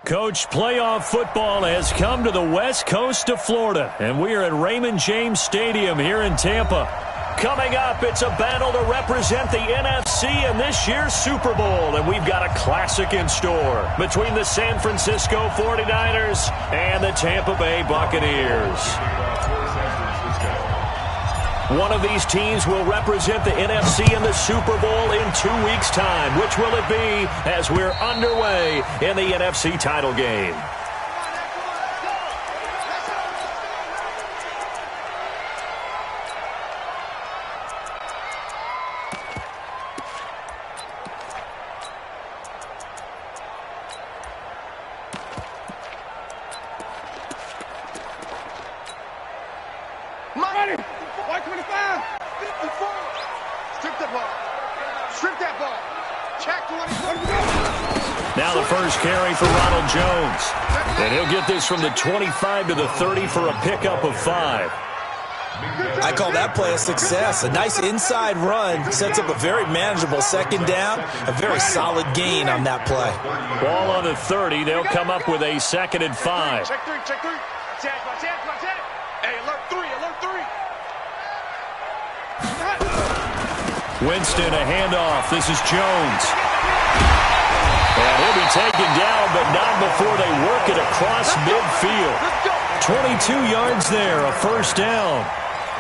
Coach, playoff football has come to the west coast of Florida, and we are at Raymond James Stadium here in Tampa. Coming up, it's a battle to represent the NFC in this year's Super Bowl, and we've got a classic in store between the San Francisco 49ers and the Tampa Bay Buccaneers. One of these teams will represent the NFC in the Super Bowl in 2 weeks' time. Which will it be as we're underway in the NFC title game? Now the first carry for Ronald Jones. And he'll get this from the 25 to the 30 for a pickup of 5. I call that play a success. A nice inside run sets up a very manageable second down. A very solid gain on that play. Ball on the 30. They'll come up with a 2nd and 5. Check 3, check 3. Watch out. Hey, alert 3, alert 3. Winston, a handoff. This is Jones. And he'll be taken down, but not before they work it across midfield. 22 yards there, a first down.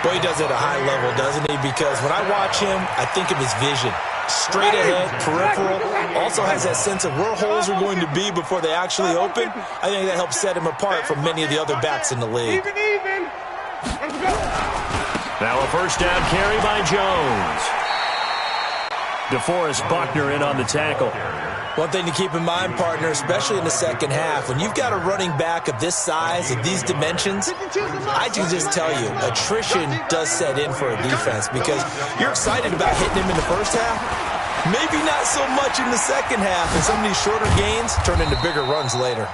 Boy, he does it at a high level, doesn't he? Because when I watch him, I think of his vision. Straight ahead, peripheral. Also has that sense of where holes are going to be before they actually open. I think that helps set him apart from many of the other backs in the league. Now a first down carry by Jones. DeForest Buckner in on the tackle. One thing to keep in mind, partner, especially in the second half, when you've got a running back of this size, of these dimensions, I can just tell you, attrition does set in for a defense because you're excited about hitting him in the first half. Maybe not so much in the second half, and some of these shorter gains turn into bigger runs later.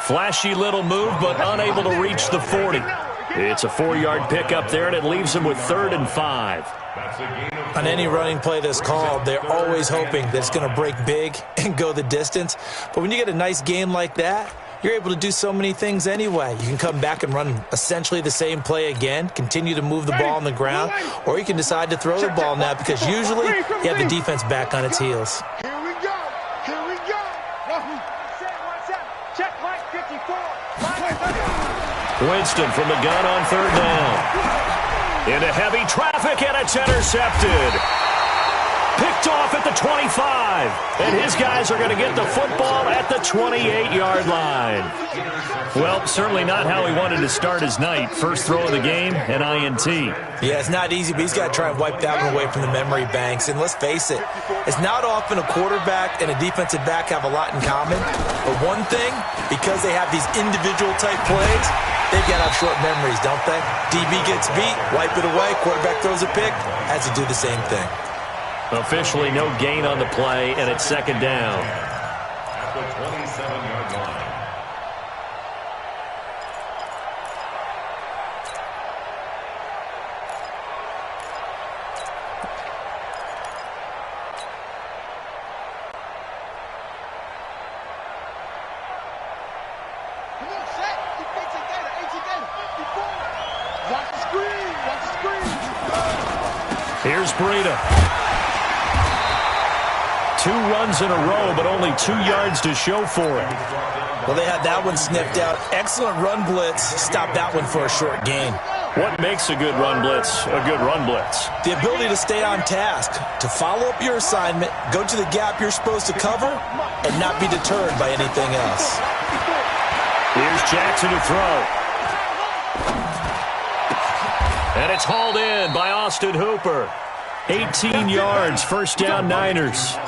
Flashy little move, but unable to reach the 40. It's a 4-yard pickup there, and it leaves him with 3rd and 5. On any running play that's called, they're always hoping that it's going to break big and go the distance. But when you get a nice game like that, you're able to do so many things anyway. You can come back and run essentially the same play again, continue to move the ball on the ground, or you can decide to throw the ball now because usually you have the defense back on its heels. Here we go. Check Mike 54. Winston from the gun on 3rd down. Into heavy traffic, and it's intercepted. Picked off at the 25. And his guys are going to get the football at the 28-yard line. Well, certainly not how he wanted to start his night. First throw of the game, an INT. Yeah, it's not easy, but he's got to try and wipe that one away from the memory banks. And let's face it, it's not often a quarterback and a defensive back have a lot in common. But one thing, because they have these individual type plays, they've got to have short memories, don't they? DB gets beat, wipe it away, quarterback throws a pick, has to do the same thing. Officially no gain on the play, and it's 2nd down. At the 27-yard line. Here's Breida. 2 runs in a row, but only 2 yards to show for it. Well, they had that one sniffed out. Excellent run blitz. Stopped that one for a short gain. What makes a good run blitz a good run blitz? The ability to stay on task, to follow up your assignment, go to the gap you're supposed to cover, and not be deterred by anything else. Here's Jackson to throw. And it's hauled in by Austin Hooper. 18 yards, first down Niners.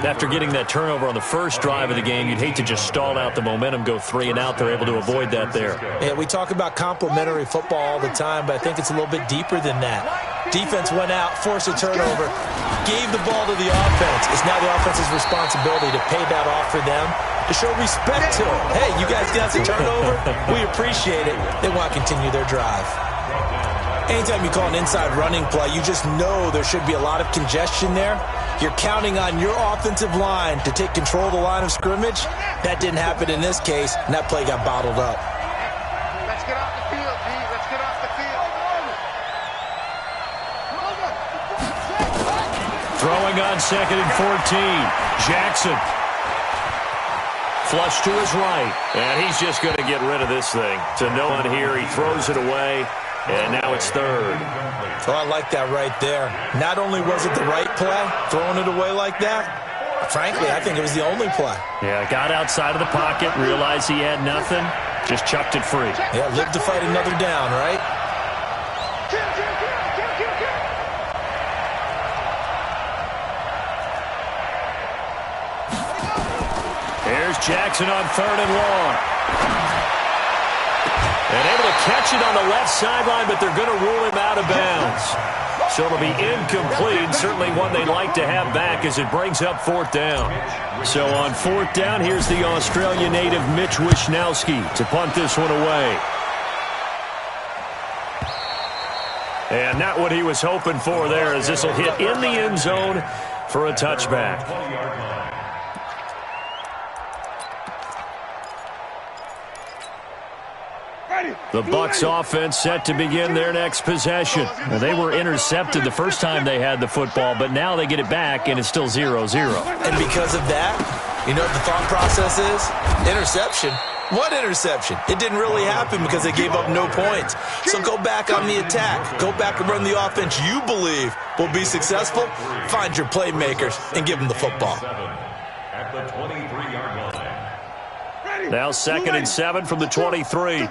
After getting that turnover on the first drive of the game, you'd hate to just stall out the momentum, go 3 and out. They're able to avoid that there. Yeah, we talk about complementary football all the time, but I think it's a little bit deeper than that. Defense went out, forced a turnover, gave the ball to the offense. It's now the offense's responsibility to pay that off for them, to show respect to it. Hey, you guys got the turnover. We appreciate it. They want to continue their drive. Anytime you call an inside running play, you just know there should be a lot of congestion there. You're counting on your offensive line to take control of the line of scrimmage. That didn't happen in this case, and that play got bottled up. Let's get off the field, D. Let's get off the field. Throwing on 2nd and 14. Jackson. Flush to his right. And he's just going to get rid of this thing. To no one here. He throws it away. And now it's 3rd. Oh, I like that right there. Not only was it the right play, throwing it away like that, frankly, I think it was the only play. Yeah, got outside of the pocket, realized he had nothing, just chucked it free. Yeah, live to fight another down, right? Here's Jackson on 3rd and long. And able to catch it on the left sideline, but they're going to rule him out of bounds. So it'll be incomplete, certainly one they'd like to have back as it brings up 4th down. So on 4th down, here's the Australia native Mitch Wishnowsky to punt this one away. And not what he was hoping for there, as this will hit in the end zone for a touchback. The Bucs offense set to begin their next possession. Now, they were intercepted the first time they had the football, but now they get it back, and it's still 0-0. And because of that, you know what the thought process is? Interception. What interception? It didn't really happen because they gave up no points. So go back on the attack. Go back and run the offense you believe will be successful. Find your playmakers and give them the football. At the 23-yard line. Now 2nd and 7 from the 23.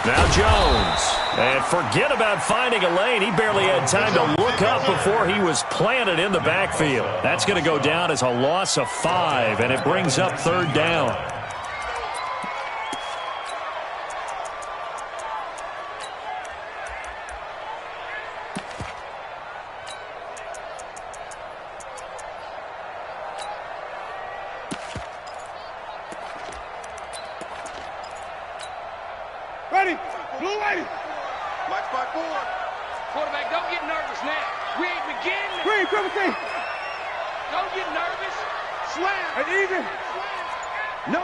Now Jones. And forget about finding a lane. He barely had time to look up before he was planted in the backfield. That's going to go down as a loss of 5, and it brings up 3rd down. Ready. Blue ready. Watch my board. Quarterback, don't get nervous now. We ain't beginning. Green, Griffin. Don't get nervous. Slam. And even. No.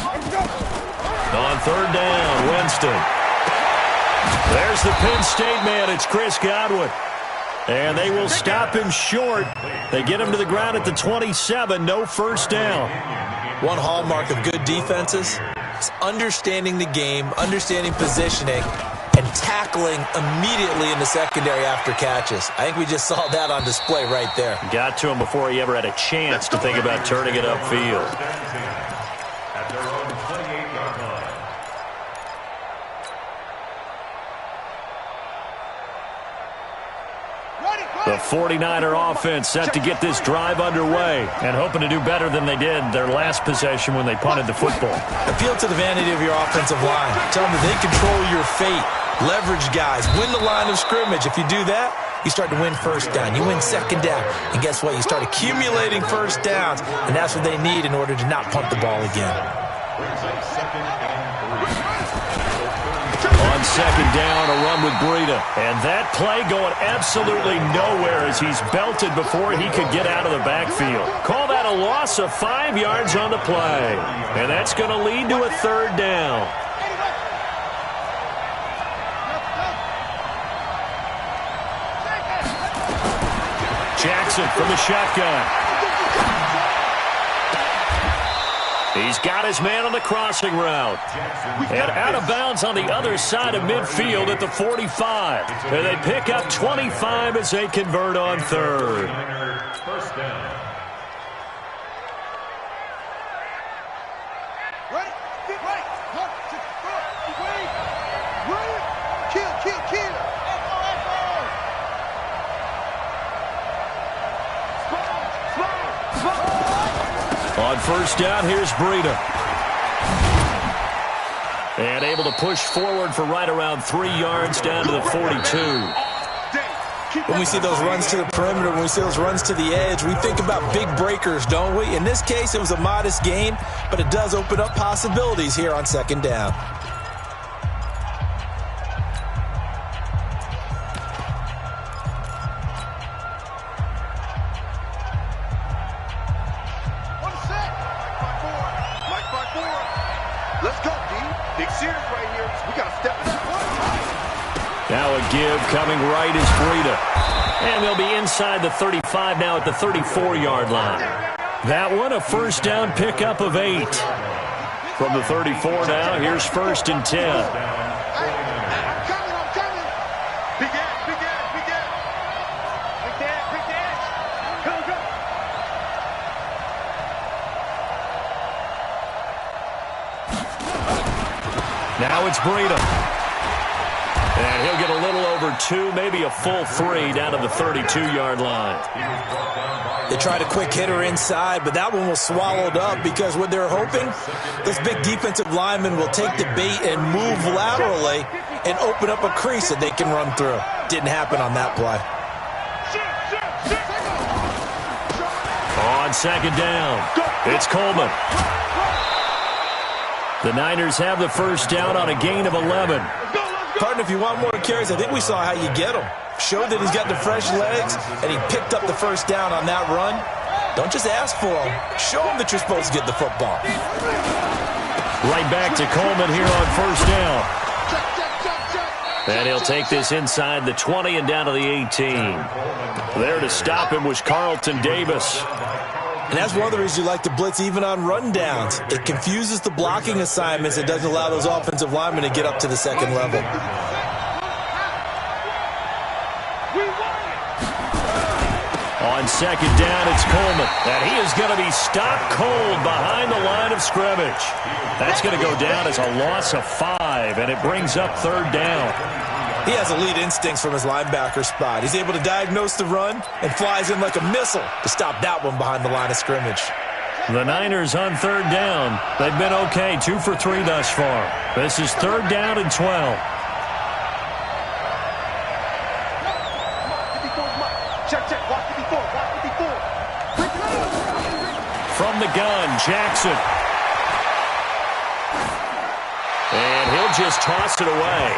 Let's go. On 3rd down, Winston. There's the Penn State man. It's Chris Godwin. And they will stop him short. They get him to the ground at the 27. No first down. One hallmark of good defenses is understanding the game, understanding positioning, and tackling immediately in the secondary after catches. I think we just saw that on display right there. Got to him before he ever had a chance to think about turning it upfield. At their own 28-yard line. The 49er offense set to get this drive underway and hoping to do better than they did their last possession when they punted the football. Appeal to the vanity of your offensive line. Tell them that they control your fate. Leverage guys. Win the line of scrimmage. If you do that, you start to win first down. You win second down. And guess what? You start accumulating first downs. And that's what they need in order to not punt the ball again. On 2nd down, a run with Breida. And that play going absolutely nowhere as he's belted before he could get out of the backfield. Call that a loss of 5 yards on the play. And that's going to lead to a 3rd down. Jackson from the shotgun. He's got his man on the crossing route. And out of bounds on the other side of midfield at the 45. And they pick up 25 as they convert on 3rd. First down. Ready? Get right. Kill. On 1st down, here's Breida. And able to push forward for right around 3 yards down to the 42. When we see those runs to the perimeter, when we see those runs to the edge, we think about big breakers, don't we? In this case, it was a modest gain, but it does open up possibilities here on 2nd down. Big series right here. We got to step in that one. Now a give coming right is Breida. And they'll be inside the 35 now at the 34-yard line. That one a first down pickup of 8. From the 34 now, here's 1st and 10. I'm coming. Big edge. Big edge. Go. Now it's Breida. And he'll get a little over 2, maybe a full 3 down to the 32-yard line. They tried a quick hitter inside, but that one was swallowed up because what they're hoping, this big defensive lineman will take the bait and move laterally and open up a crease that they can run through. Didn't happen on that play. On 2nd down, it's Coleman. The Niners have the first down on a gain of 11. Partner, if you want more carries, I think we saw how you get him. Showed that he's got the fresh legs, and he picked up the first down on that run. Don't just ask for him. Show him that you're supposed to get the football. Right back to Coleman here on first down. And he'll take this inside the 20 and down to the 18. There to stop him was Carlton Davis. And that's one of the reasons you like to blitz even on rundowns. It confuses the blocking assignments. It doesn't allow those offensive linemen to get up to the second level. On 2nd down, it's Coleman. And he is going to be stopped cold behind the line of scrimmage. That's going to go down as a loss of 5, and it brings up 3rd down. He has elite instincts from his linebacker spot. He's able to diagnose the run and flies in like a missile to stop that one behind the line of scrimmage. The Niners on 3rd down. They've been okay, 2 for 3 thus far. This is 3rd down and 12. Check. Watch 54. From the gun, Jackson. And he'll just toss it away.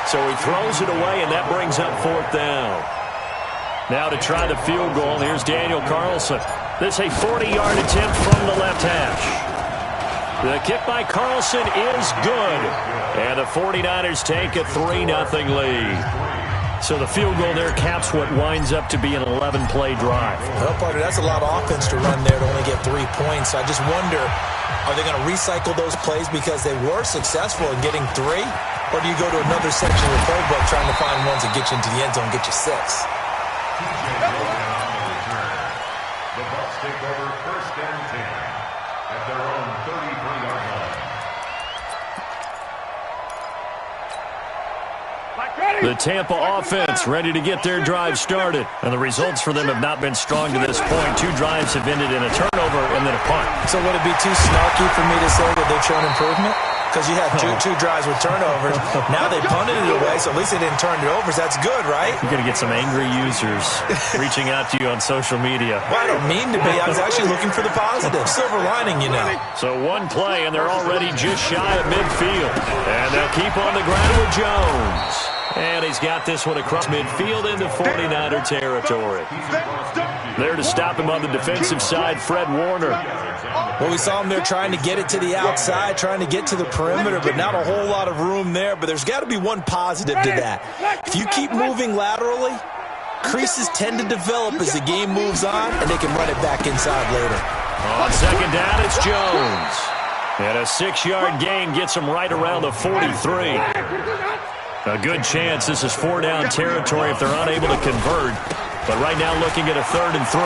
So he throws it away, and that brings up 4th down. Now to try the field goal, here's Daniel Carlson. This a 40-yard attempt from the left hash. The kick by Carlson is good. And the 49ers take a 3-0 lead. So the field goal there caps what winds up to be an 11-play drive. Well, partner, that's a lot of offense to run there to only get 3 points. I just wonder, are they going to recycle those plays because they were successful in getting 3? Or do you go to another section of the playbook trying to find ones that get you into the end zone and get you 6? The Bucs take over 1st and 10 at their own 33-yard line. The Tampa offense ready to get their drive started. And the results for them have not been strong to this point. 2 drives have ended in a turnover and then a punt. So would it be too snarky for me to say that they've shown improvement? Because you had two drives with turnovers. Now they punted it away, so at least they didn't turn it over. So that's good, right? You're going to get some angry users reaching out to you on social media. Well, I don't mean to be. I was actually looking for the positive. Silver lining, you know. So 1 play, and they're already just shy of midfield. And they'll keep on the ground with Jones. And he's got this one across midfield into 49er territory. There to stop him on the defensive side, Fred Warner. Well, we saw him there trying to get it to the outside, trying to get to the perimeter, but not a whole lot of room there. But there's got to be one positive to that. If you keep moving laterally, creases tend to develop as the game moves on, and they can run it back inside later. On 2nd down, it's Jones. And a 6-yard gain gets him right around the 43. A good chance this is 4-down territory if they're unable to convert. But right now looking at a 3rd and 3.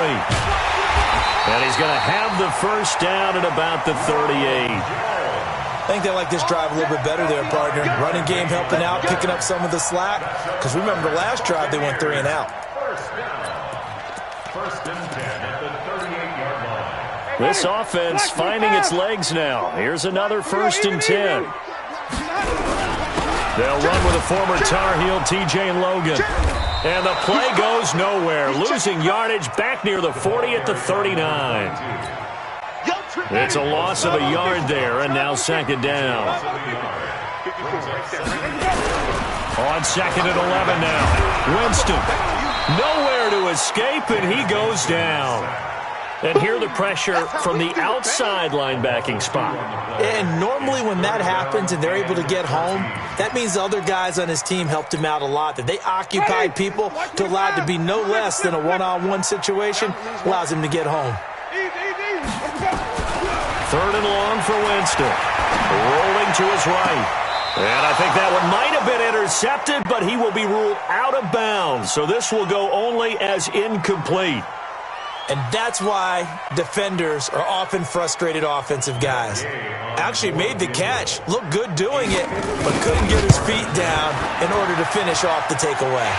And he's going to have the first down at about the 38. I think they like this drive a little bit better there, partner. Running game helping out, picking up some of the slack. Because remember, the last drive they went 3 and out. 1st and 10 at the 38-yard line. This offense finding its legs now. Here's another 1st and 10. They'll run with a former Tar Heel, T.J. Logan. And the play goes nowhere. Losing yardage back near the 40 at the 39. It's a loss of a yard there, and now 2nd down. On 2nd and 11 now. Winston. Nowhere to escape, and he goes down. And here the pressure from the outside linebacking spot. And normally when that happens and they're able to get home, that means the other guys on his team helped him out a lot. That they occupied people to allow it to be no less than a one-on-one situation, allows him to get home. Third and long for Winston. Rolling to his right. And I think that one might have been intercepted, but he will be ruled out of bounds. So this will go only as incomplete. And that's why defenders are often frustrated offensive guys. Actually made the catch, looked good doing it, but couldn't get his feet down in order to finish off the takeaway.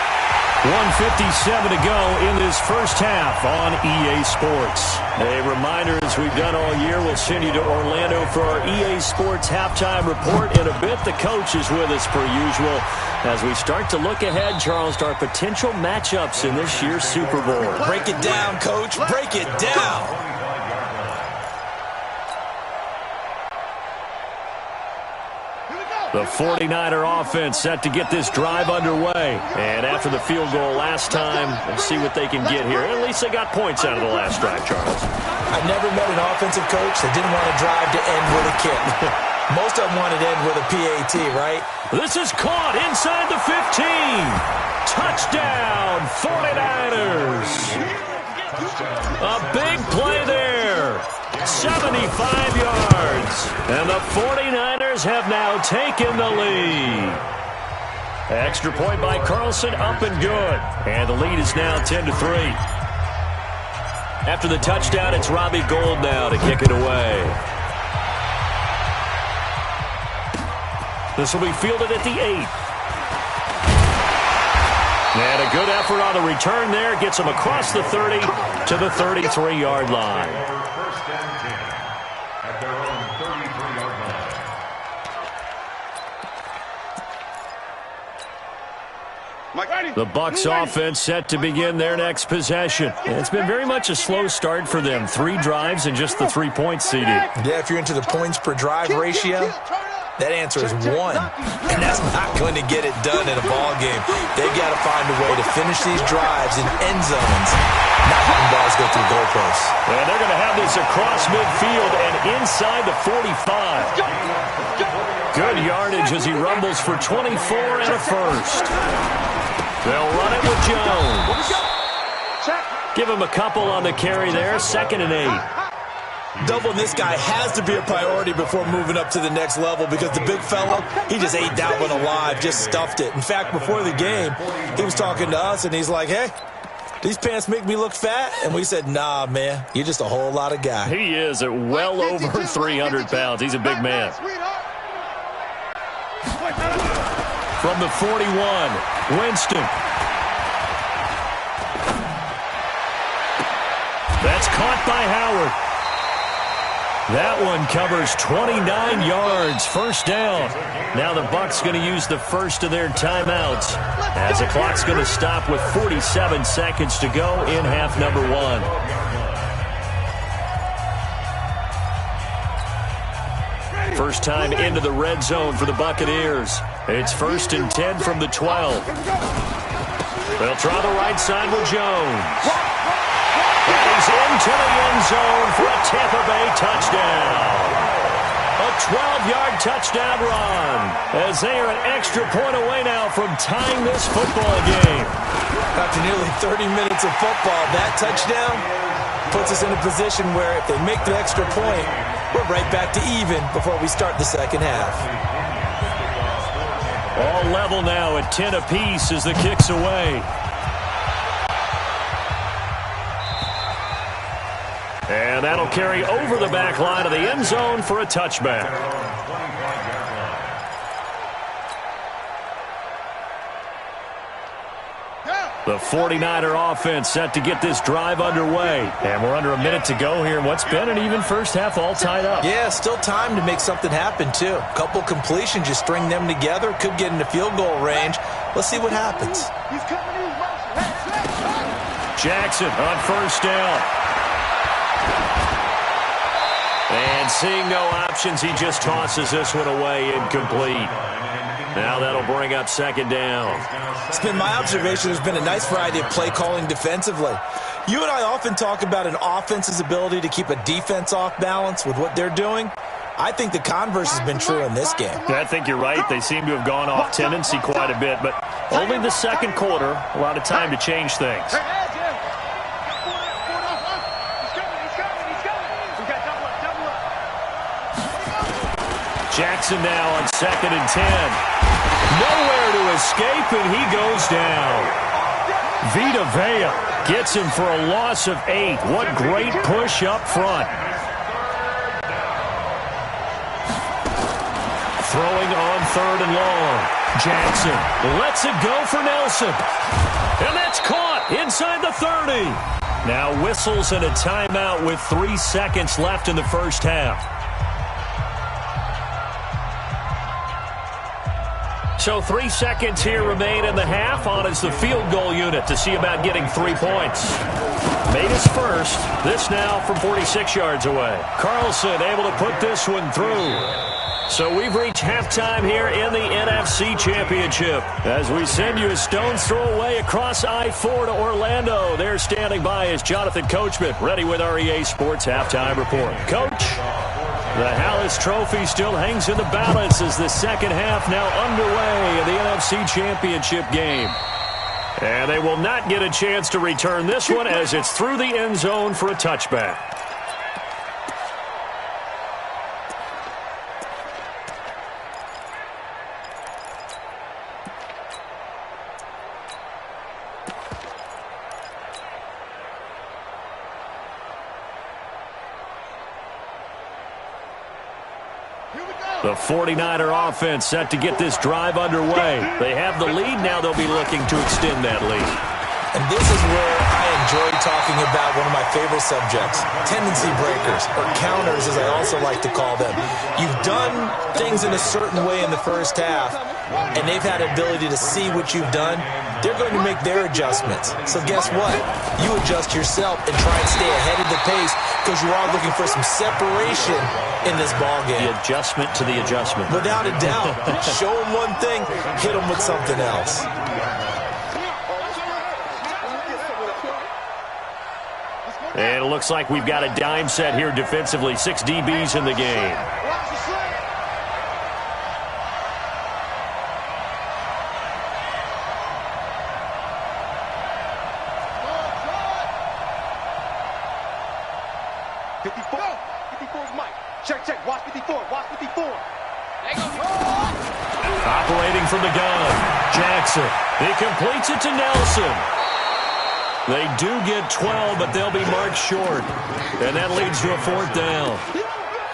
1:57 to go in this first half on EA Sports. A reminder, as we've done all year, we'll send you to Orlando for our EA Sports halftime report in a bit. The coach is with us per usual as we start to look ahead, Charles, to our potential matchups in this year's Super Bowl. Break it down, Coach. Break it down. The 49er offense set to get this drive underway. And after the field goal last time, we'll see what they can get here. At least they got points out of the last drive, Charles. I never met an offensive coach that didn't want a drive to end with a kick. Most of them wanted to end with a PAT, right? This is caught inside the 15. Touchdown, 49ers. A big play there. 75 yards. And the 49ers have now taken the lead. Extra point by Carlson, up and good. And the lead is now 10-3. After the touchdown, it's Robbie Gould now to kick it away. This will be fielded at the 8. And a good effort on the return there. Gets him across the 30 to the 33-yard line. The Bucs offense set to begin their next possession. And it's been very much a slow start for them. 3 drives and just the 3 points seeded. Yeah, if you're into the points per drive ratio, that answer is 1. And that's not going to get it done in a ball game. They've got to find a way to finish these drives in end zones, not letting balls go through goalposts. And they're going to have this across midfield and inside the 45. Good yardage as he rumbles for 24 and a first. They'll run it with Jones. Give him a couple on the carry there. 2nd and 8. Doubling this guy has to be a priority before moving up to the next level because the big fella, he just ate that one alive, just stuffed it. In fact, before the game, he was talking to us, and he's like, hey, these pants make me look fat? And we said, nah, man, you're just a whole lot of guy. He is at well over 300 pounds. He's a big man. From the 41, Winston. That's caught by Howard. That one covers 29 yards, first down. Now the Bucs going to use the first of their timeouts as the clock's going to stop with 47 seconds to go in half number 1. First time into the red zone for the Buccaneers. It's 1st and 10 from the 12. They'll try the right side with Jones. And he's into the end zone for a Tampa Bay touchdown. A 12-yard touchdown run as they are an extra point away now from tying this football game. After nearly 30 minutes of football, that touchdown puts us in a position where if they make the extra point, we're right back to even before we start the second half. All level now at 10 apiece as the kick's away. And that'll carry over the back line of the end zone for a touchback. The 49er offense set to get this drive underway. And we're under a minute to go here. What's been an even first half all tied up. Yeah, still time to make something happen, too. A couple completions, you string them together. Could get into field goal range. Let's see what happens. Jackson on first down. And seeing no options, he just tosses this one away incomplete. Now that'll bring up 2nd down. It's been my observation there's been a nice variety of play calling defensively. You and I often talk about an offense's ability to keep a defense off balance with what they're doing. I think the converse has been true in this game. Yeah, I think you're right. They seem to have gone off tendency quite a bit, but only the second quarter, a lot of time to change things. Jackson now on 2nd and 10. Nowhere to escape, and he goes down. Vita Vea gets him for a loss of 8. What great push up front. Throwing on 3rd and long. Jackson lets it go for Nelson. And that's caught inside the 30. Now whistles and a timeout with 3 seconds left in the first half. So 3 seconds here remain in the half. On is the field goal unit to see about getting 3 points. Made his first. This now from 46 yards away. Carlson able to put this one through. So we've reached halftime here in the NFC Championship. As we send you a stone's throw away across I-4 to Orlando. There standing by is Jonathan Coachman, ready with our EA Sports Halftime Report. Coach, the Hallis Trophy still hangs in the balance as the second half now underway in the NFC Championship game. And they will not get a chance to return this one as it's through the end zone for a touchback. The 49er offense set to get this drive underway. They have the lead. Now they'll be looking to extend that lead. And this is where I enjoy talking about one of my favorite subjects, tendency breakers, or counters as I also like to call them. You've done things in a certain way in the first half, and they've had the ability to see what you've done. They're going to make their adjustments. So guess what? You adjust yourself and try and stay ahead of the pace because you are looking for some separation in this ballgame. The adjustment to the adjustment. Without a doubt. Show them one thing, hit them with something else. And it looks like we've got a dime set here defensively. 6 DBs in the game. Operating from the gun, Jackson. He completes it to Nelson. They do get 12, but they'll be marked short. And that leads to a 4th down.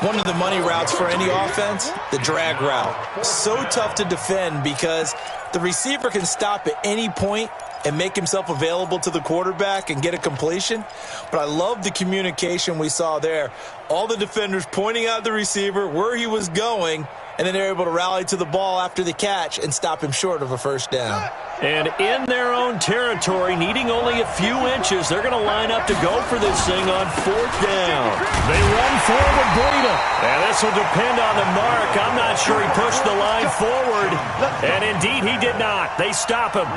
One of the money routes for any offense, the drag route. So tough to defend because the receiver can stop at any point and make himself available to the quarterback and get a completion. But I love the communication we saw there. All the defenders pointing out the receiver, where he was going, and then they're able to rally to the ball after the catch and stop him short of a 1st down. And in their own territory, needing only a few inches, they're going to line up to go for this thing on 4th down. They run forward, Breida. And this will depend on the mark. I'm not sure he pushed the line forward. And indeed, he did not. They stop him.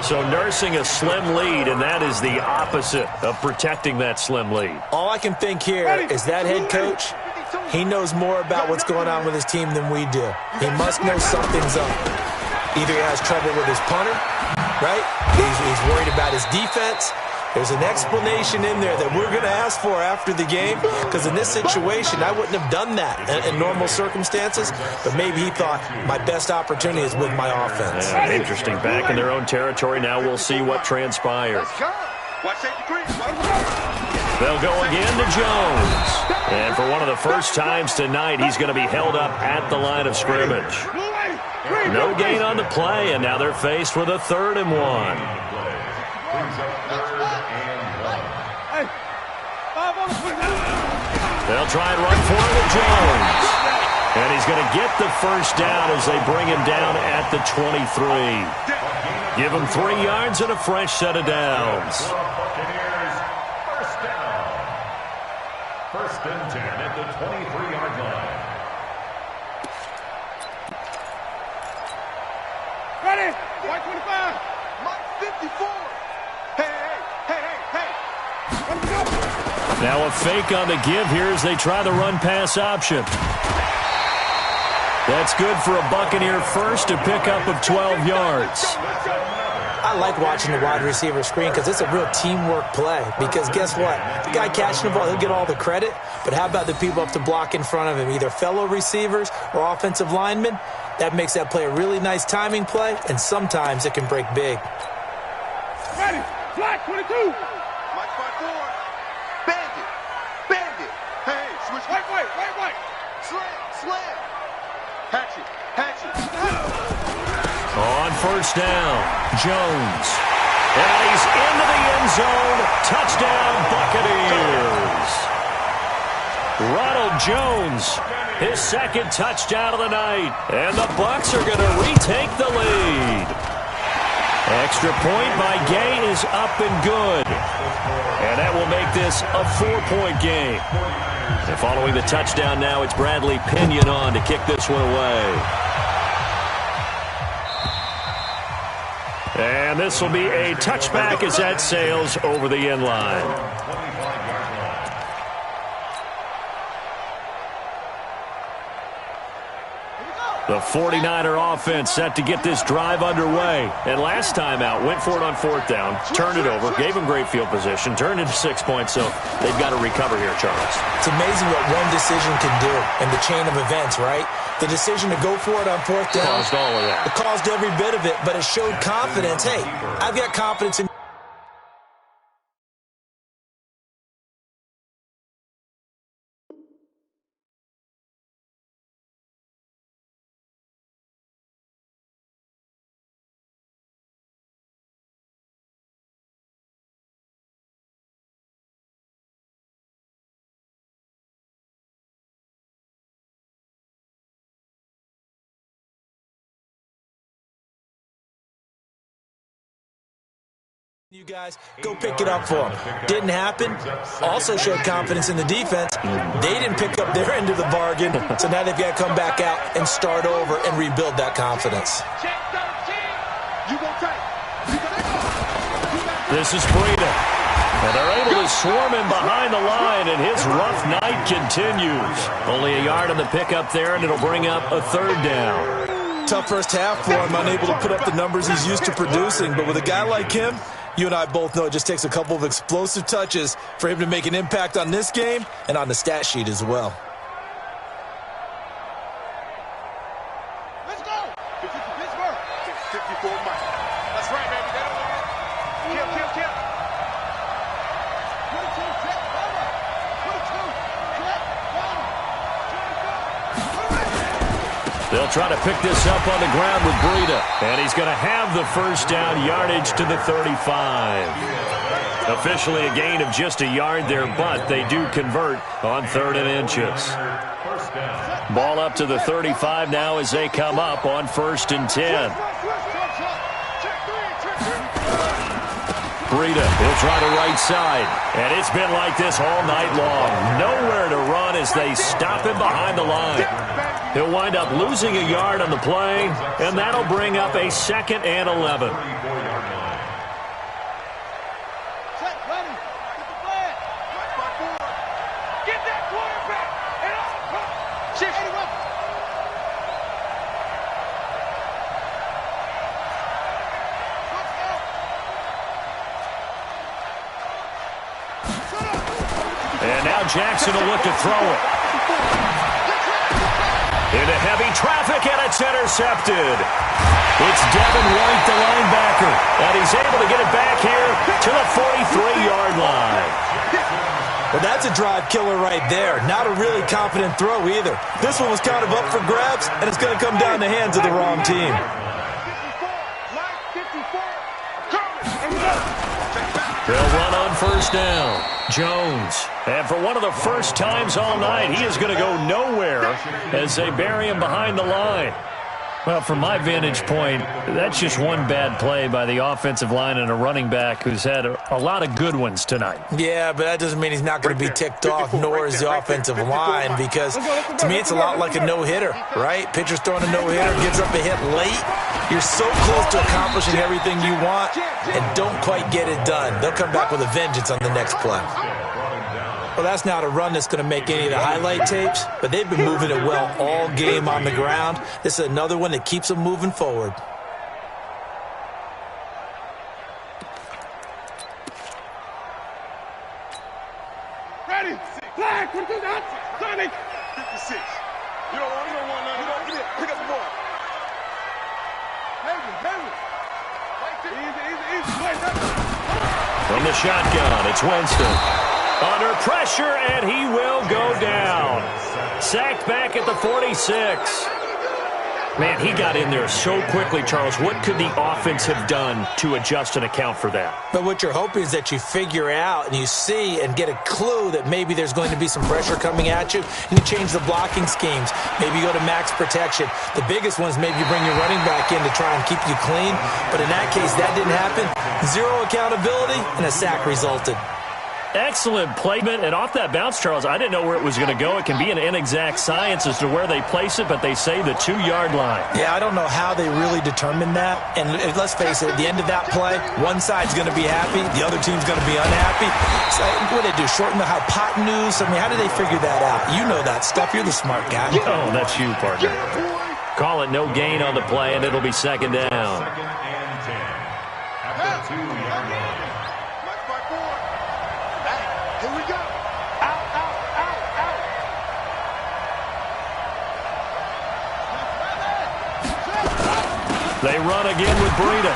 So nursing a slim lead, and that is the opposite of protecting that slim lead. All I can think here is that head coach, he knows more about what's going on with his team than we do. He must know something's up. Either he has trouble with his punter, right? He's worried about his defense. There's an explanation in there that we're going to ask for after the game, because in this situation, I wouldn't have done that in normal circumstances, but maybe he thought my best opportunity is with my offense. Yeah, interesting. Back in their own territory. Now we'll see what transpires. They'll go again to Jones. And for one of the first times tonight, he's going to be held up at the line of scrimmage. No gain on the play, and now they're faced with a 3rd and 1. They'll try and run for it with Jones. And he's going to get the 1st down as they bring him down at the 23. Give him 3 yards and a fresh set of downs. First and 10 at the 23-yard line. Ready? White 25. Mike 54. Hey. Now a fake on the give here as they try the run-pass option. That's good for a Buccaneer first, a pickup of 12 yards. I like watching the wide receiver screen because it's a real teamwork play. Because guess what? The guy catching the ball, he'll get all the credit. But how about the people up to block in front of him, either fellow receivers or offensive linemen? That makes that play a really nice timing play, and sometimes it can break big. Ready, flat 22. Mike spot forward. Bandit. Bandit. Hey, switch. Wait. Slam. Hatchet. On first down, Jones. And he's into the end zone. Touchdown, Buccaneers. Ronald Jones, his second touchdown of the night. And the Bucs are going to retake the lead. Extra point by Gay is up and good. And that will make this a 4-point game. And following the touchdown now, it's Bradley Pinion on to kick this one away. And this will be a touchback as that sails over the end line. The 49er offense set to get this drive underway. And last time out, went for it on fourth down, turned it over, gave them great field position, turned into 6 points, so they've got to recover here, Charles. It's amazing what one decision can do in the chain of events, right? The decision to go for it on fourth down caused all of that. It caused every bit of it, but it showed confidence. Hey, I've got confidence in you guys. Go pick it up for them. Didn't happen. Also showed confidence in the defense. They didn't pick up their end of the bargain, so now they've got to come back out and start over and rebuild that confidence. This is Breida. And they're able to swarm him behind the line, and his rough night continues. Only a yard on the pickup there, and it'll bring up a third down. Tough first half for him, unable to put up the numbers he's used to producing. But with a guy like him, you and I both know it just takes a couple of explosive touches for him to make an impact on this game and on the stat sheet as well. Let's go. 50 Pittsburgh. 54 Mike. That's right, baby. They don't want it. Kill. 22, check, over. 22, check, over. They'll try to pick this up on the ground with Breida. And he's going to have the first down, yardage to the 35. Officially a gain of just a yard there, but they do convert on 3rd and inches. Ball up to the 35 now as they come up on 1st and 10. Breida, he'll try the right side. And it's been like this all night long. Nowhere to run as they stop him behind the line. He'll wind up losing a yard on the play, and that'll bring up a 2nd and 11. Get that quarterback and off. 81. And now Jackson will look to throw it. Into heavy traffic, and it's intercepted. It's Devin White, the linebacker, and he's able to get it back here to the 43-yard line. Well, that's a drive killer right there. Not a really confident throw either. This one was kind of up for grabs, and it's going to come down the hands of the wrong team. They'll run on first down. Jones. And for one of the first times all night, he is going to go nowhere as they bury him behind the line. Well, from my vantage point, that's just one bad play by the offensive line and a running back who's had a lot of good ones tonight. Yeah, but that doesn't mean he's not going to be ticked off, nor is the offensive line, because to me it's a lot like a no-hitter, right? Pitcher's throwing a no-hitter, gives up a hit late. You're so close to accomplishing everything you want and don't quite get it done. They'll come back with a vengeance on the next play. Well, that's not a run that's going to make any of the highlight tapes, but they've been moving it well all game on the ground. This is another one that keeps them moving forward. Ready? Flag, 30. 56. You don't want none. Get in. Pick up the ball. Henry. Easy. From the shotgun, it's Winston. Under pressure, and he will go down. Sacked back at the 46. Man, he got in there so quickly, Charles. What could the offense have done to adjust and account for that? But what you're hoping is that you figure out and you see and get a clue that maybe there's going to be some pressure coming at you, and you change the blocking schemes. Maybe you go to max protection. The biggest one is maybe you bring your running back in to try and keep you clean. But in that case, that didn't happen. Zero accountability, and a sack resulted. Excellent placement, and off that bounce, Charles, I didn't know where it was going to go. It can be an inexact science as to where they place it, but they say the 2-yard line. Yeah, I don't know how they really determined that. And let's face it, at the end of that play, one side's going to be happy, the other team's going to be unhappy. So what did they do, shorten the hypotenuse? I mean, how did they figure that out? You know that stuff. You're the smart guy. Oh, that's you, partner. Call it no gain on the play, and it'll be second down. Second and 10 at the 2-yard line. Here we go. Out. They run again with Breida.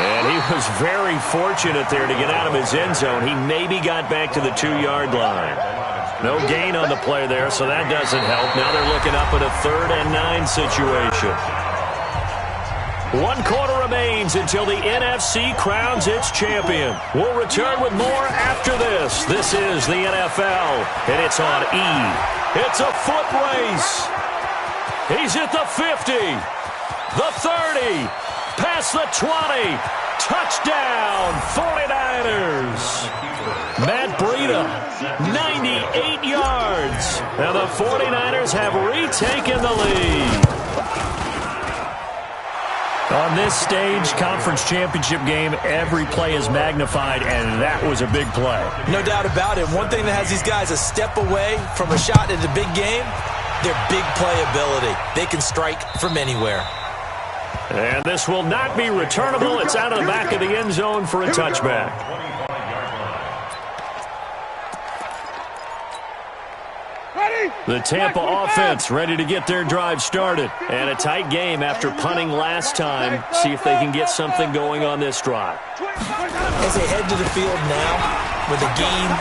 And he was very fortunate there to get out of his end zone. He maybe got back to the 2-yard line. No gain on the play there, so that doesn't help. Now they're looking up at a 3rd and 9 situation. 1 quarter remains until the NFC crowns its champion. We'll return with more after this. This is the NFL, and it's on E. It's a foot race. He's at the 50, the 30, past the 20. Touchdown, 49ers. Matt Breida, 98 yards. And the 49ers have retaken the lead. On this stage, conference championship game, every play is magnified, and that was a big play. No doubt about it. One thing that has these guys a step away from a shot in the big game, their big playability. They can strike from anywhere. And this will not be returnable. It's out of the back of the end zone for a touchback. The Tampa offense ready to get their drive started. And a tight game after punting last time. See if they can get something going on this drive. As they head to the field now, with the game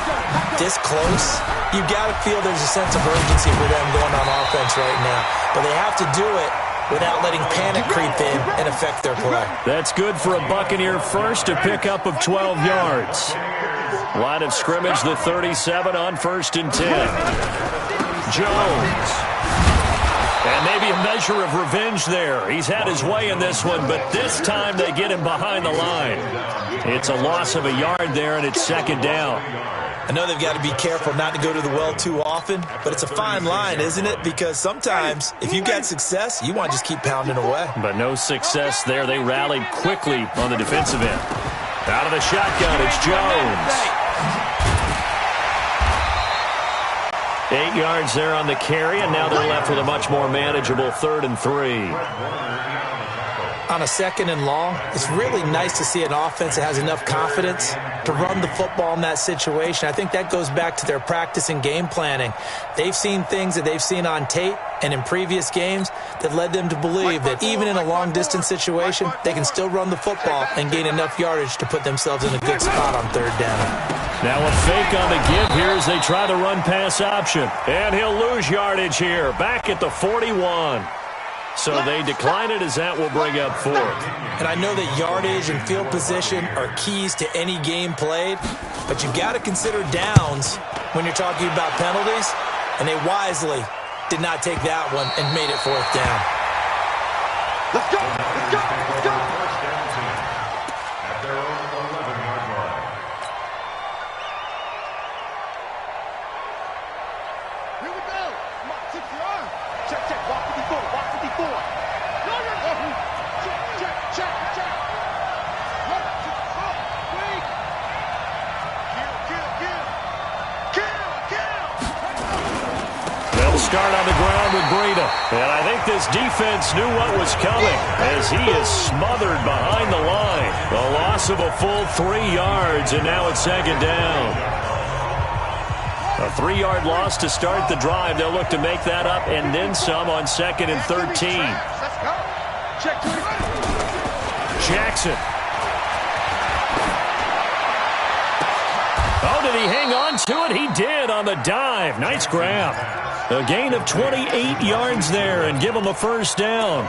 this close, you've got to feel there's a sense of urgency for them going on offense right now. But they have to do it without letting panic creep in and affect their play. That's good for a Buccaneer first, a pickup of 12 yards. Line of scrimmage, the 37 on 1st and 10. Jones. And maybe a measure of revenge there. He's had his way in this one, but this time they get him behind the line. It's a loss of a yard there, and it's 2nd down. I know they've got to be careful not to go to the well too often, but it's a fine line, isn't it? Because sometimes, if you've got success, you want to just keep pounding away. But no success there. They rallied quickly on the defensive end. Out of the shotgun, it's Jones. 8 yards there on the carry, and now they're left with a much more manageable 3rd and 3. On a 2nd and long, it's really nice to see an offense that has enough confidence to run the football in that situation. I think that goes back to their practice and game planning. They've seen things that they've seen on tape and in previous games that led them to believe that even in a long-distance situation, they can still run the football and gain enough yardage to put themselves in a good spot on 3rd down. Now a fake on the give here as they try the run-pass option. And he'll lose yardage here, back at the 41. So they decline it as that will bring up 4th. And I know that yardage and field position are keys to any game played, but you've got to consider downs when you're talking about penalties, and they wisely did not take that one and made it 4th down. Let's go! Let's go! Let's go! First and 10 at their own 11-yard line. Here we go! Come on, 6 yards! Check, check, walk 54, walk 54! No, no, no! Check, check, check, check! Wait! Kill, kill, kill! Kill! start on the ground with Breida. And I think this defense knew what was coming as he is smothered behind the line. A loss of a full 3 yards, and now it's second down. A 3-yard loss to start the drive. They'll look to make that up and then some on 2nd and 13. Jackson. Oh, did he hang on to it? He did on the dive. Nice grab. A gain of 28 yards there and give him a first down.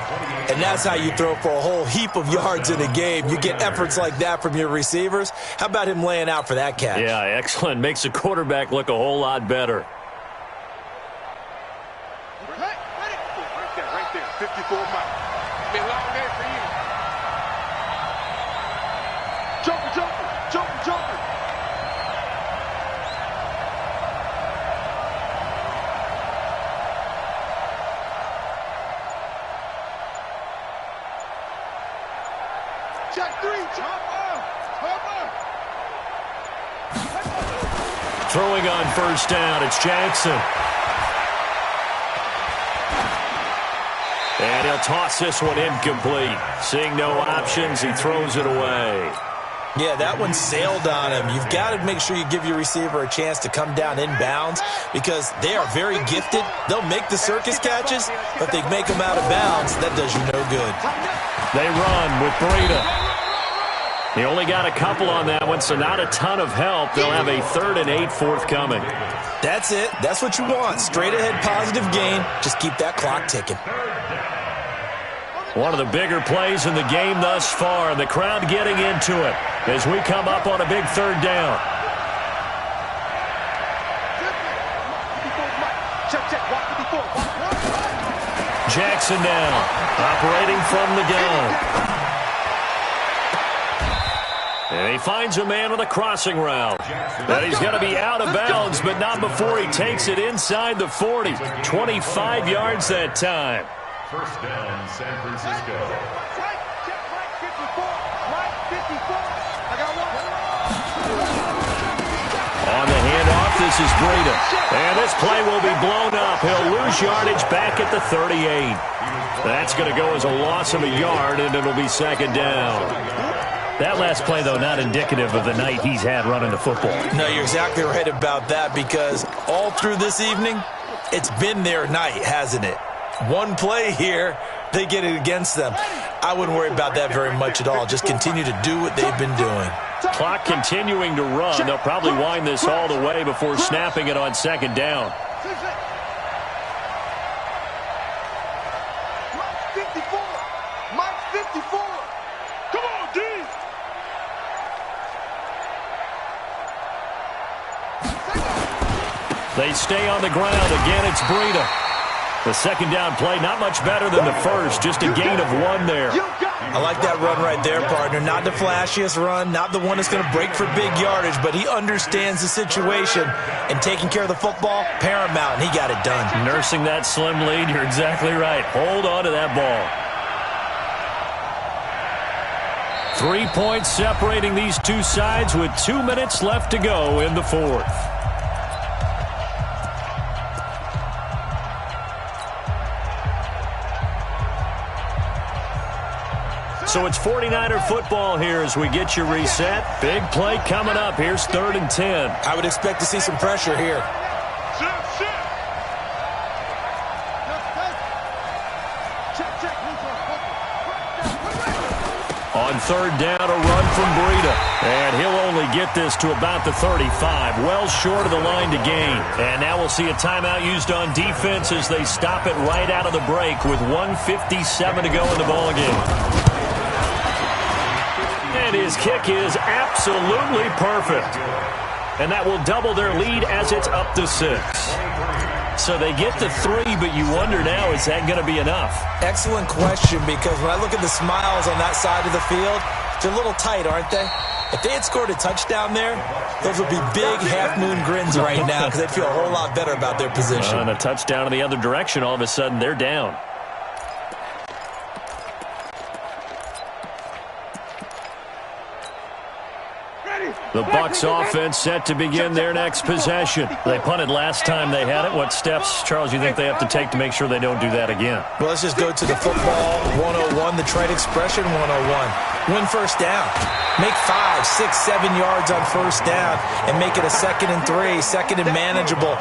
And that's how you throw for a whole heap of yards in a game. You get efforts like that from your receivers. How about him laying out for that catch? Yeah, excellent. Makes the quarterback look a whole lot better. Right there. 54 miles. Be a long day for you. Jumper. Check 3, Throwing on first down, it's Jackson. And he'll toss this one incomplete. Seeing no options, he throws it away. Yeah, that one sailed on him. You've got to make sure you give your receiver a chance to come down inbounds because they are very gifted. They'll make the circus catches, but if they make them out of bounds, that does you no good. They run with Breida. He only got a couple on that one, so not a ton of help. They'll have a 3rd and 8 forthcoming. That's it. That's what you want. Straight ahead positive gain. Just keep that clock ticking. One of the bigger plays in the game thus far, and the crowd getting into it as we come up on a big 3rd down. Jackson now, operating from the gun. And he finds a man with a crossing route. And he's going to be out of bounds, but not before he takes it inside the 40. 25 yards that time. First down, San Francisco. On the handoff, this is Breida. And this play will be blown up. He'll lose yardage back at the 38. That's going to go as a loss of a yard, and it'll be second down. That last play, though, not indicative of the night he's had running the football. No, you're exactly right about that because all through this evening, it's been their night, hasn't it? One play here, they get it against them. I wouldn't worry about that very much at all. Just continue to do what they've been doing. Clock continuing to run. They'll probably wind this all the way before snapping it on second down. Mike 54. Come on, D. They stay on the ground. Again, it's Breida. The second down play, not much better than the first. Just a gain of 1 there. I like that run right there, partner. Not the flashiest run, not the one that's going to break for big yardage, but he understands the situation, and taking care of the football, paramount, and he got it done. Nursing that slim lead, you're exactly right. Hold on to that ball. 3 points separating these two sides with 2 minutes left to go in the 4th. So it's 49er football here as we get you reset. Big play coming up. Here's 3rd and 10. I would expect to see some pressure here. On 3rd down, a run from Breida. And he'll only get this to about the 35. Well short of the line to gain. And now we'll see a timeout used on defense as they stop it right out of the break with 1:57 to go in the ballgame. And his kick is absolutely perfect. And that will double their lead as it's up to 6. So they get to 3, but you wonder now, is that going to be enough? Excellent question, because when I look at the smiles on that side of the field, they're a little tight, aren't they? If they had scored a touchdown there, those would be big half-moon grins right now because they'd feel a whole lot better about their position. And a touchdown in the other direction, all of a sudden they're down. Ready? The Bucs offense set to begin their next possession. They punted last time they had it. What steps, Charles, you think they have to take to make sure they don't do that again? Well, let's just go to the football 101, the trade expression 101. Win first down. Make 5, 6, 7 yards on first down and make it a 2nd and 3, 2nd and manageable.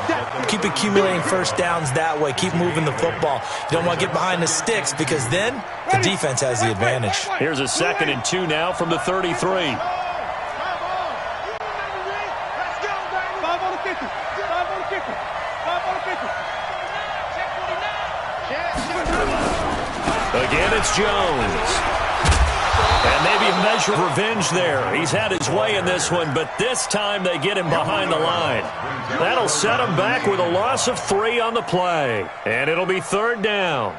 Keep accumulating first downs that way. Keep moving the football. You don't want to get behind the sticks because then the defense has the advantage. Here's a 2nd and 2 now from the 33. Again, it's Jones. And maybe a measure of revenge there. He's had his way in this one, but this time they get him behind the line. That'll set him back with a loss of 3 on the play. And it'll be 3rd down.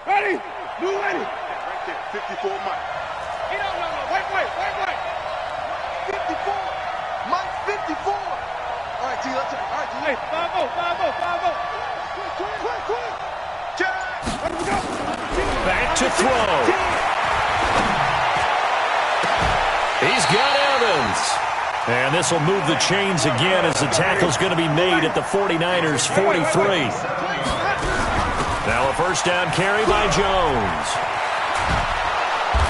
Ready? Move ready. Right there, 54 Mike. No. Wait. 54. Mike 54. All right, T, let's all right, T. Hey, 5-0. Quick. Check. Let him go. Back to throw. He's got Evans. And this will move the chains again as the tackle's going to be made at the 49ers' 43. Now a first down carry by Jones.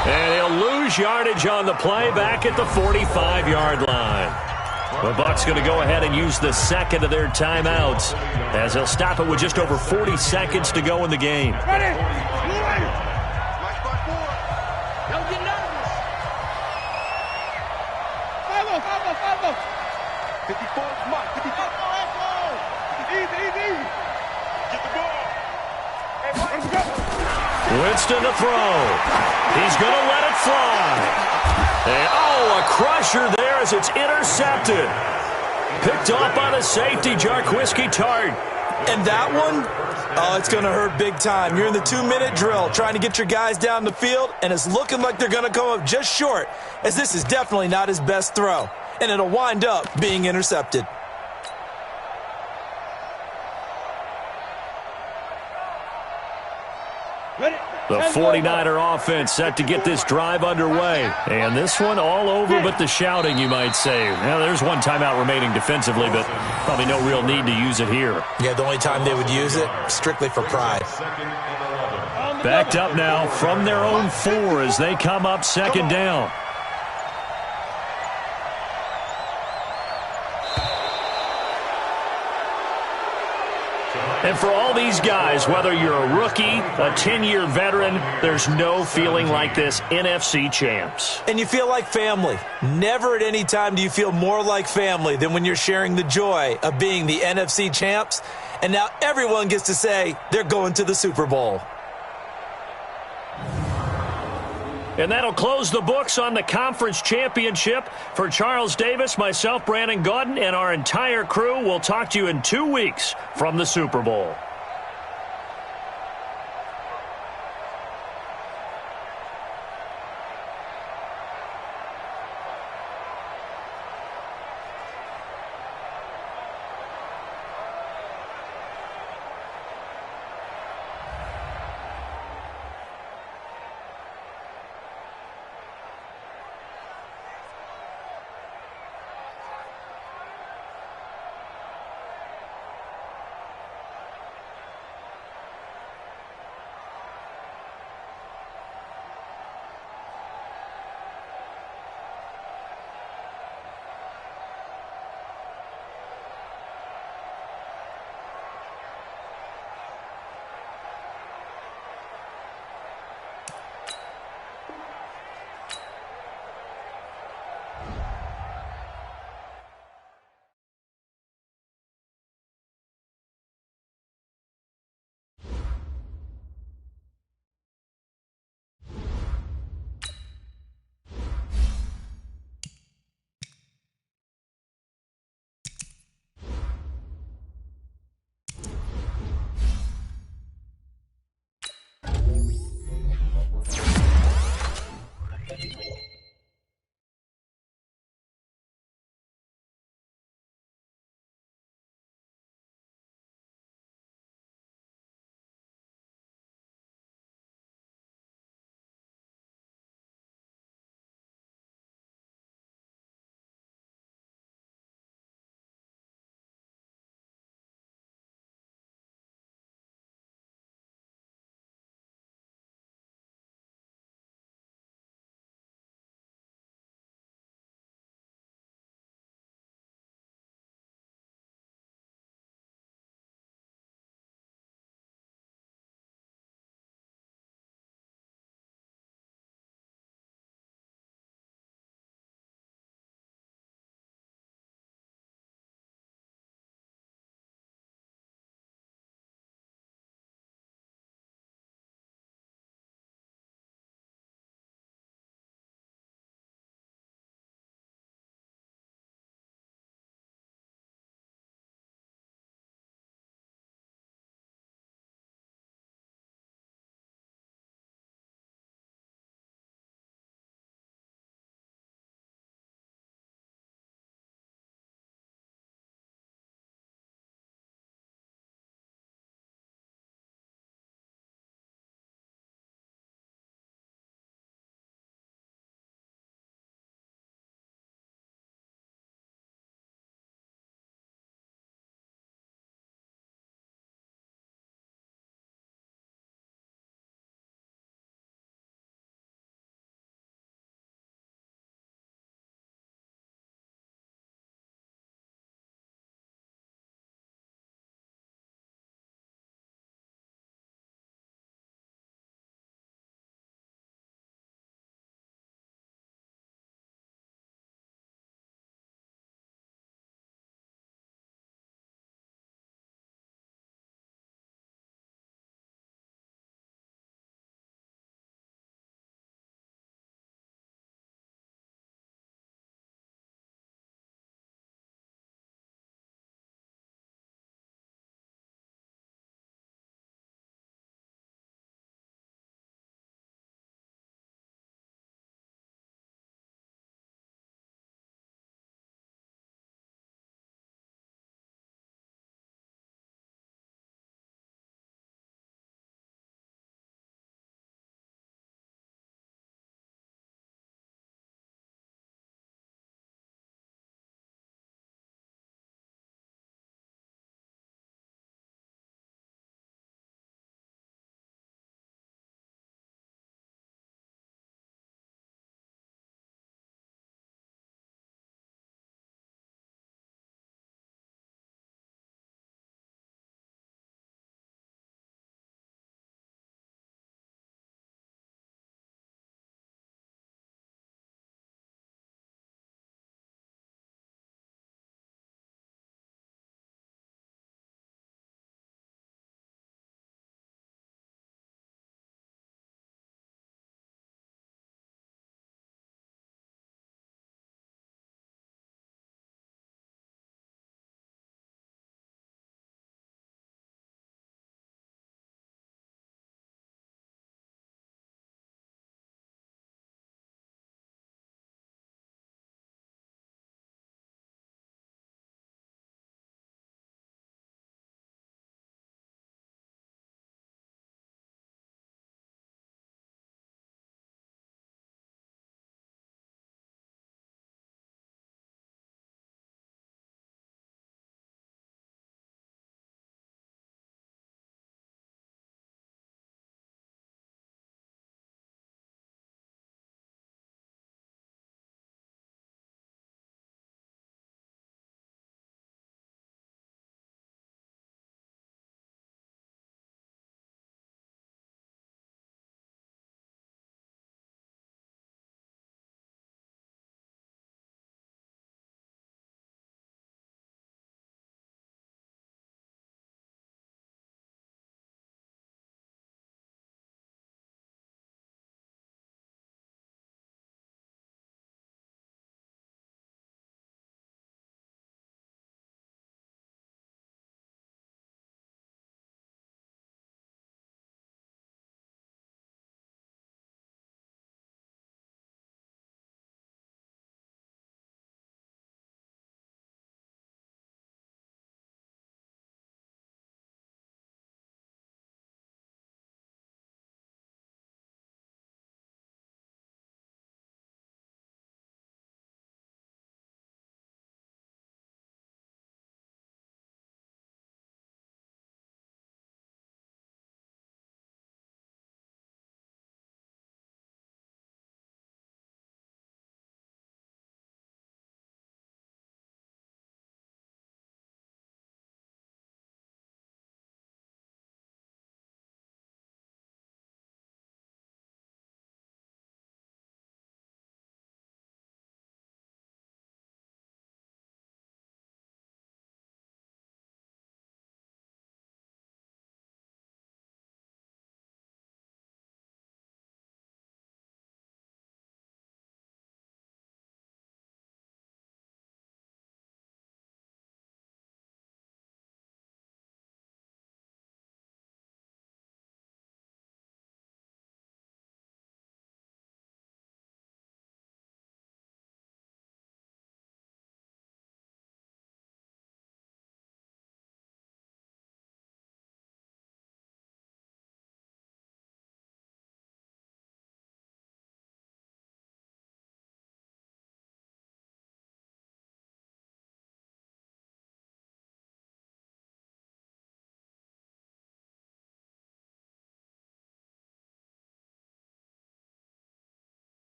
And he'll lose yardage on the play back at the 45-yard line. The Bucs going to go ahead and use the 2nd of their timeouts as they'll stop it with just over 40 seconds to go in the game. Ready? Mike 4. Don't get nervous. 5-0. 54 Mike. 54. Easy. Get the ball. Winston to throw. He's going to let it fly. And, a crusher there as it's intercepted. Picked off by the safety, Jarquiski Tart. And that one, it's going to hurt big time. You're in the 2-minute drill trying to get your guys down the field, and it's looking like they're going to come up just short, as this is definitely not his best throw. And it'll wind up being intercepted. The 49er offense set to get this drive underway. And this one all over but the shouting, you might say. Now, there's one timeout remaining defensively, but probably no real need to use it here. Yeah, the only time they would use it, strictly for pride. Backed up now from their own 4 as they come up 2nd down. And for all these guys, whether you're a rookie, a 10-year veteran, there's no feeling like this NFC champs. And you feel like family. Never at any time do you feel more like family than when you're sharing the joy of being the NFC champs. And now everyone gets to say they're going to the Super Bowl. And that'll close the books on the conference championship. For Charles Davis, myself, Brandon Gaudin, and our entire crew, we'll talk to you in 2 weeks from the Super Bowl.